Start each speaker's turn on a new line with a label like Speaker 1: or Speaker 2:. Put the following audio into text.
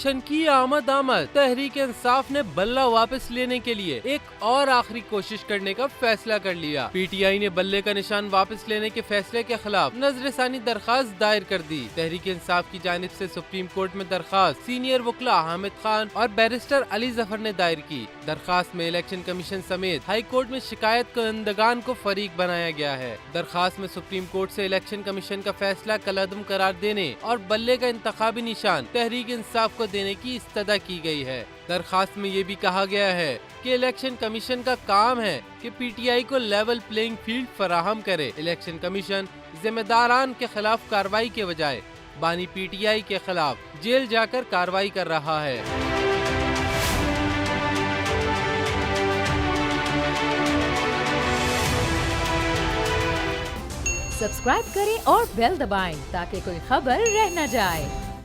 Speaker 1: Election की आमद तहरीक इंसाफ ने बल्ला वापस लेने के लिए एक और आखिरी कोशिश करने का फैसला कर लिया। पीटीआई ने बल्ले का निशान वापस लेने के फैसले के खिलाफ नजरसानी दरखास्त दायर कर दी। तहरीक इंसाफ की जानिब से सुप्रीम कोर्ट में दरखास्त सीनियर वकला हामिद खान और बैरिस्टर अली जफर ने दायर की। दरखास्त में इलेक्शन कमीशन समेत हाई कोर्ट में शिकायत कंदगान को फरीक बनाया गया है। दरखास्त में सुप्रीम कोर्ट से इलेक्शन कमीशन का फैसला कलअदम करार देने और बल्ले का इंतखाबी निशान तहरीक इंसाफ को देने की इस्तदा की गई है। दरखास्त में ये भी कहा गया है कि इलेक्शन कमीशन का काम है कि पीटीआई को लेवल प्लेइंग फील्ड फराहम करे। इलेक्शन कमीशन जिम्मेदारान के खिलाफ कार्रवाई के बजाय बानी पीटीआई के खिलाफ जेल जाकर कार्रवाई कर रहा है।
Speaker 2: सब्सक्राइब करें और बेल दबाएं ताकि कोई खबर रह न जाए।